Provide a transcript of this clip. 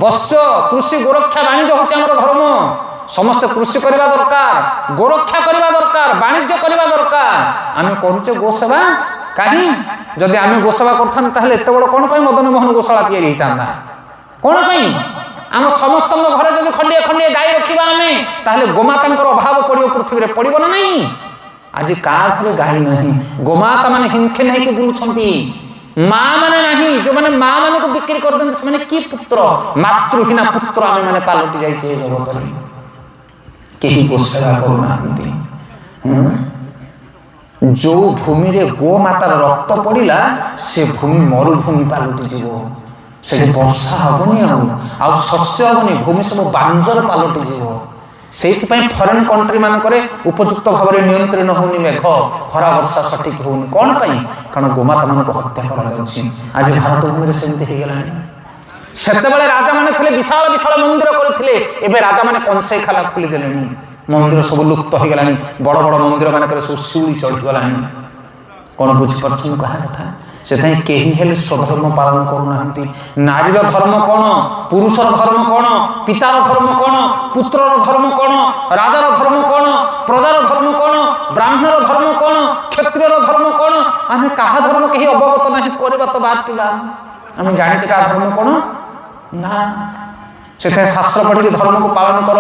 ବସ୍ୟ କୃଷି ଗୋରକ୍ଷା ବାଣିଜ୍ୟ ହେଉଛି ଆମର ଧର୍ମ। ସମସ୍ତେ କୃଷି କରିବା ଦରକାର, ଗୋରକ୍ଷା କରିବା ଦରକାର, ବାଣିଜ୍ୟ କରିବା ଦରକାର। ଆମେ କରୁଛେ ଗୋସେବା କାହିଁ? ଯଦି ଆମେ ଗୋସେବା କରିଥାନ୍ତେ ତାହେଲେ ଏତେ ବଡ଼ କ'ଣ ପାଇଁ ମଦନ ମୋହନ ଗୋଶାଳା ତିଆରି ହେଇଥାନ୍ତା? କ'ଣ ପାଇଁ? ଆମ ସମସ୍ତଙ୍କ ଘରେ ଯଦି ଖଣ୍ଡିଏ ଖଣ୍ଡିଏ ଗାଈ ରଖିବା ଆମେ, ତାହେଲେ ଗୋମାତାଙ୍କର ଅଭାବ ପଡ଼ିବ ପୃଥିବୀରେ, ପଡ଼ିବ ନା ନାହିଁ? ଆଜି କାହା ଘରେ ଗାଈ ନାହିଁ, ଗୋମାତା ମାନେ ହିଂଖେନ ହେଇକି ବୁଲୁଛନ୍ତି। ମା ମାନେ ନାହିଁ, ଯୋଉମାନେ ମା ମାନଙ୍କୁ ବିକ୍ରି କରିଦିଅନ୍ତି ସେମାନେ କି ପୁତ୍ର? ମାତୃହୀନା ପୁତ୍ର ଆମେ ମାନେ ପାଲଟି ଯାଇଛେ ଏ ଜଗତରେ। କେହି ଗୋସେବା କରୁନାହାନ୍ତି। ଯୋଉ ଭୂମିରେ ଗୋମାତାର ରକ୍ତ ପଡ଼ିଲା ସେ ଭୂମି ମରୁଭୂମି ପାଲଟି ଯିବ। ସେଠି ବର୍ଷା ହବନି, ଆଉ ଶସ୍ୟ ହବନି, ଭୂମି ସବୁ ବାଞ୍ଜର ପାଲଟି ଯିବ। ସେଇଥିପାଇଁ ଫରେନ୍ କଣ୍ଟ୍ରି ମାନଙ୍କରେ ଉପଯୁକ୍ତ ଭାବରେ ନିୟନ୍ତ୍ରଣ ହଉନି ମେଘ, ଖରା ବର୍ଷା ସଠିକ ହଉନି। କ'ଣ ପାଇଁ? କାରଣ ଗୋମାତା ମାନଙ୍କୁ ହତ୍ୟା କରାଯାଉଛି। ଆଜି ଭାରତ ଭୂମିରେ ସେମିତି ହେଇଗଲାଣି। ସେତେବେଳେ ରାଜାମାନେ ଥିଲେ ବିଶାଳ ବିଶାଳ ମନ୍ଦିର କରିଥିଲେ, ଏବେ ରାଜାମାନେ କଂସେଇଖାନା ଖୋଲିଦେଲେଣି, ମନ୍ଦିର ସବୁ ଲୁପ୍ତ ହେଇଗଲାଣି। ବଡ଼ ବଡ଼ ମନ୍ଦିର ମାନଙ୍କରେ ସବୁ ଶିଉଳି ଚଢ଼ିଗଲାଣି। କ'ଣ ବୁଝିପାରୁଛନ୍ତି କହିବା କଥା? ସେଥିପାଇଁ କେହି ହେଲେ ସ୍ୱଧର୍ମ ପାଳନ କରୁନାହାନ୍ତି। ନାରୀର ଧର୍ମ କ'ଣ? ପୁରୁଷର ଧର୍ମ କ'ଣ? ପିତାର ଧର୍ମ କ'ଣ? ପୁତ୍ରର ଧର୍ମ କ'ଣ? ରାଜାର ଧର୍ମ କ'ଣ? ପ୍ରଜାର ଧର୍ମ କ'ଣ? ବ୍ରାହ୍ମଣର ଧର୍ମ କ'ଣ? କ୍ଷତ୍ରିୟର ଧର୍ମ କ'ଣ? ଆମେ କାହା ଧର୍ମ କେହି ଅବଗତ ନାହିଁ। କରିବା ତ ବାଦ ଥିଲା, ଆମେ ଜାଣିଛେ କାହା ଧର୍ମ କ'ଣ ନା। ସେଥିପାଇଁ ଶାସ୍ତ୍ର ପଢ଼ିକି ଧର୍ମକୁ ପାଳନ କର।